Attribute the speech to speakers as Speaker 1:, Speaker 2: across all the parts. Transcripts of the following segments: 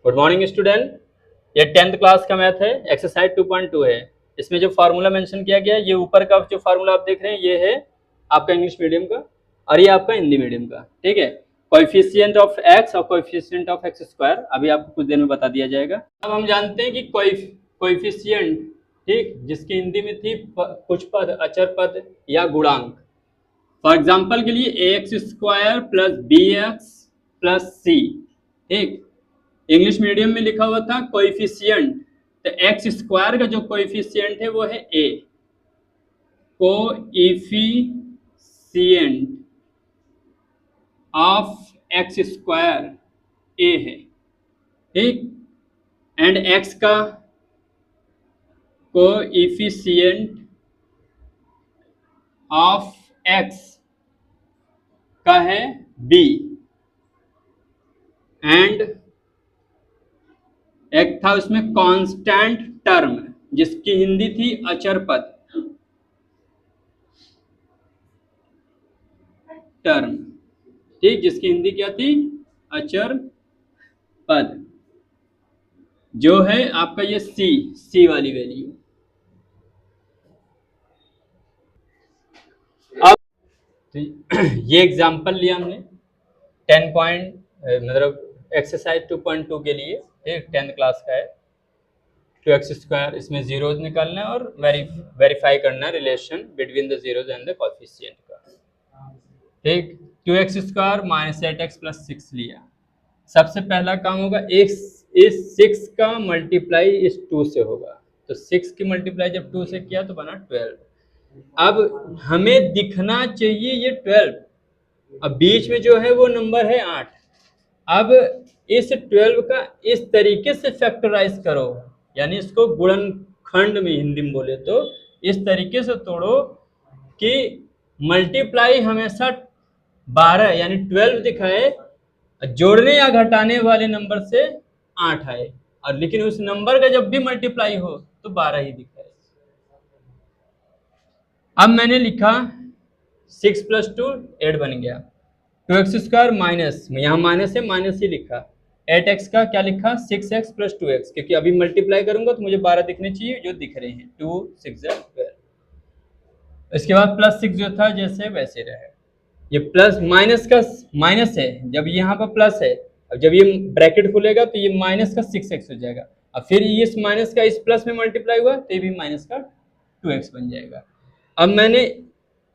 Speaker 1: Good morning student. ये 10th class का math है, एक्सरसाइज 2.2 है। इसमें जो फार्मूला मेंशन किया गया है, ये ऊपर का जो फार्मूला आप देख रहे हैं ये है आपका इंग्लिश मीडियम का और ये आपका हिंदी मीडियम का। ठीक है, कोएफिशिएंट ऑफ एक्स और कोएफिशिएंट ऑफ एक्स स्क्वायर अभी आपको कुछ देर में बता दिया जाएगा। अब हम जानते हैं कि कोएफिशिएंट, ठीक, जिसकी हिंदी में थी कुछ पद, अचर पद या गुणांक। फॉर एग्जाम्पल के लिए a x square plus b x plus c, ठीक। इंग्लिश मीडियम में लिखा हुआ था कोएफिशिएंट, तो एक्स स्क्वायर का जो कोएफिशिएंट है वो है ए, कोएफिशिएंट ऑफ एक्स स्क्वायर ए है, ठीक। एंड एक्स का कोएफिशिएंट ऑफ एक्स का है बी, एंड एक था उसमें कांस्टेंट टर्म जिसकी हिंदी थी अचर पद टर्म, ठीक, जिसकी हिंदी क्या थी अचर पद, जो है आपका ये सी वाली वैल्यू। अब ये एग्जांपल लिया हमने 10 पॉइंट मतलब एक्सरसाइज 2.2 के लिए, ठीक, 10th क्लास का है। 2x स्क्वायर, इसमें जीरोज निकालना है और वेरीफाई करना है relation between the zeros and the coefficient का, ठीक। 2x square minus 8x plus 6 लिया। सबसे पहला काम होगा इस 6 का मल्टीप्लाई इस 2 से होगा, तो 6 की मल्टीप्लाई जब 2 से किया तो बना 12। अब हमें दिखना चाहिए ये 12, अब बीच में जो है वो नंबर है 8। अब इस 12 का इस तरीके से फैक्टराइज करो, यानी इसको गुणनखंड में हिंदी में बोले तो इस तरीके से तोड़ो कि मल्टीप्लाई हमेशा 12 यानी 12 दिखाए, जोड़ने या घटाने वाले नंबर से 8 आए, और लेकिन उस नंबर का जब भी मल्टीप्लाई हो तो 12 ही दिखाए। अब मैंने लिखा 6 प्लस 2 8 बन गया। 2x स्क्वायर माइनस, यहाँ माइनस है, माइनस ही लिखा। 8x का क्या लिखा 6x प्लस 2x, क्योंकि अभी मल्टीप्लाई करूंगा तो मुझे 12 दिखने चाहिए, जो दिख रहे हैं 2 6 12। इसके बाद प्लस 6 जो था जैसे वैसे रहे। ये प्लस माइनस का माइनस है, जब यहाँ पर प्लस है, अब जब ये ब्रैकेट खुलेगा तो ये माइनस का 6x हो जाएगा। अब फिर इस माइनस का इस प्लस में मल्टीप्लाई हुआ तो ये भी माइनस का 2x बन जाएगा। अब मैंने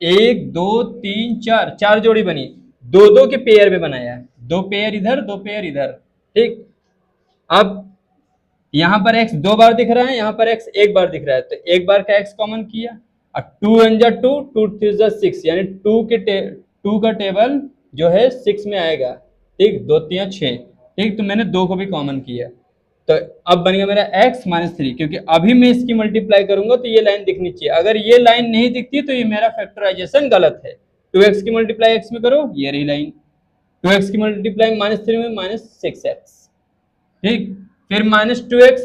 Speaker 1: 1 2 3 4 जोड़ी बनी, 2 के पेयर में बनाया, 2 पेयर इधर 2 पेयर इधर, ठीक। अब यहाँ पर x 2 बार दिख रहा है, यहाँ पर x 1 बार दिख रहा है, तो 1 बार का x कॉमन किया, और 2 1 जा 2 2 3 जा 6, यानी 2 का टेबल जो है 6 में आएगा, ठीक, 2 3 6, ठीक। तो मैंने 2 को भी कॉमन किया, तो अब बन गया मेरा x माइनस 3, क्योंकि अभी मैं इसकी मल्टीप्लाई करूंगा तो ये लाइन दिखनी चाहिए। अगर ये लाइन नहीं दिखती तो ये मेरा फैक्टराइजेशन गलत है। 2x की मल्टीप्लाई x में करो, ये रही लाइन। 2x की मल्टीप्लाई माइनस 3 में माइनस 6x, ठीक। फिर माइनस 2x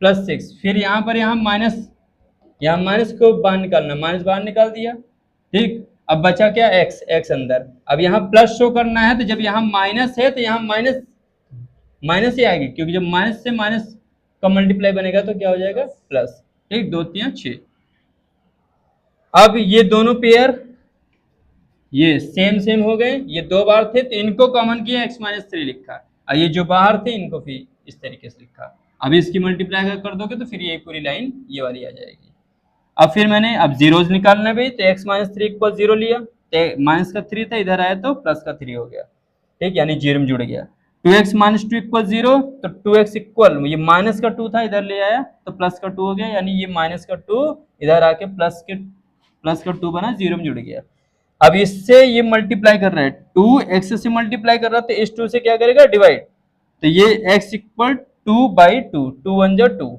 Speaker 1: प्लस 6, फिर यहाँ पर यहाँ माइनस को बाहर निकालना, माइनस बाहर निकाल दिया, ठीक। अब बचा क्या x अंदर। अब यहाँ प्लस शो करना है, तो जब यहाँ माइनस है तो यहाँ माइनस ही आएगी, क्योंकि जब माइनस से माइनस का मल्टीप्लाई बनेगा तो क्या हो जाएगा प्लस, ठीक। 2 3 6। अब ये दोनों पेयर ये सेम हो गए, ये 2 बार थे तो इनको कॉमन किया, x माइनस 3 लिखा, और ये जो बाहर थे इनको फिर इस तरीके से लिखा। अब इसकी मल्टीप्लाई अगर कर दोगे तो फिर ये पूरी लाइन ये वाली आ जाएगी। अब फिर मैंने अब जीरोज निकालना भी, तो x माइनस 3 इक्वल 0 लिया, तो माइनस का 3 था, इधर आया तो प्लस का 3 हो गया, ठीक, यानी 0 में जुड़ गया। 2x माइनस 2 इक्वल 0, तो 2x इक्वल ये माइनस का 2 था, इधर ले आया तो प्लस का 2 हो गया, यानी ये माइनस का 2 इधर आके प्लस का 2 बना, 0 में जुड़ गया। अब इससे ये मल्टीप्लाई कर रहा है, 2 x से मल्टीप्लाई कर रहा है, तो इस 2 से क्या करेगा डिवाइड, तो ये x इक्वल 2/2, 2 1 जा 2।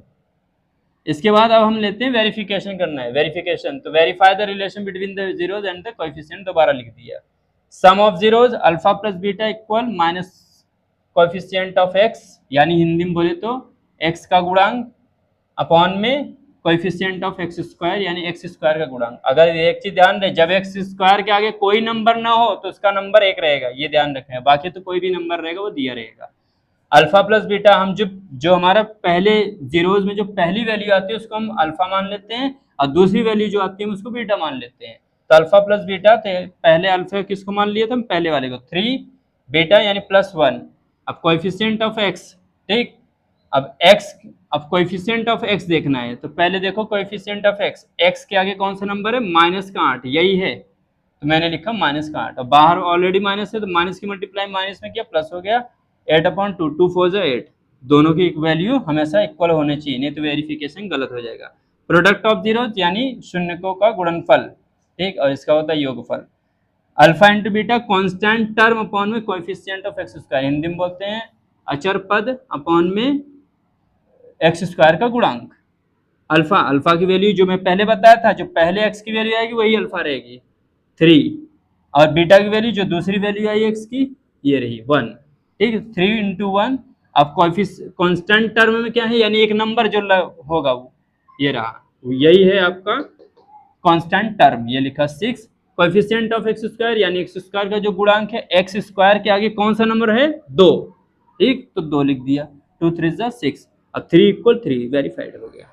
Speaker 1: इसके बाद अब हम लेते हैं वेरिफिकेशन करना है, वेरिफिकेशन, तो verify the relation between the zeros and the coefficient, दोबारा लिख दिया। Sum of zeros alpha plus beta equal minus coefficient of x, यानी हिंदी में बोले तो x का गुणांक अपॉन में कोएफिशिएंट ऑफ एक्स स्क्वायर, यानी एक्स स्क्वायर का गुणांक। अगर एक चीज ध्यान रहे, जब एक्स स्क्वायर के आगे कोई नंबर ना हो तो उसका नंबर 1 रहेगा, ये ध्यान रखें, बाकी तो कोई भी नंबर रहेगा वो दिया रहेगा। अल्फा प्लस बीटा हम जो हमारा पहले जीरोज में जो पहली वैल्यू आती है उसको हम अल्फा मान लेते हैं और दूसरी वैल्यू जो आती है उसको बीटा मान लेते हैं। तो अल्फा प्लस बीटा पहले अल्फा किसको मान लिया था हम, पहले वाले को, 3 बीटा यानी +1। अब कोएफिशिएंट ऑफ एक्स, ठीक, अब एक्स, अब कोएफिशिएंट ऑफ एक्स देखना है तो पहले देखो कोएफिशिएंट ऑफ एक्स, एक्स के आगे कौन सा नंबर है, -8, यही है, तो मैंने लिखा -8 और बाहर ऑलरेडी माइनस है तो माइनस की मल्टीप्लाई माइनस में किया, प्लस हो गया 8/2, 2 4 = 8। दोनों की वैल्यू हमेशा इक्वल होने चाहिए, नहीं तो वेरिफिकेशन गलत हो जाएगा। प्रोडक्ट ऑफ जीरोज यानी शून्यकों का गुणनफल, ठीक, और इसका होता है योगफल। Alpha into beta constant term upon में coefficient of x square, Hindi में बोलते हैं अचर पद अपॉन में एक्स स्क्वायर का गुणांक। अल्फा, अल्फा की वैल्यू जो मैं पहले बताया था, जो पहले एक्स की वैल्यू आएगी वही अल्फा रहेगी 3, और बीटा की वैल्यू जो दूसरी वैल्यू आई एक्स की ये रही 1, ठीक है, 3 × 1। अब कांस्टेंट टर्म में क्या है, यानी एक नंबर जो होगा वो ये रहा, यही है आपका कांस्टेंट टर्म, ये लिखा 6। कोएफिशिएंट ऑफ एक्स स्क्वायर यानी एक्स स्क्वायर का जो गुणांक है, एक्स स्क्वायर के आगे कौन सा नंबर है, 2, ठीक, तो 2 लिख दिया, 2 3 = 6 और 3 = 3 वेरीफाइड हो गया।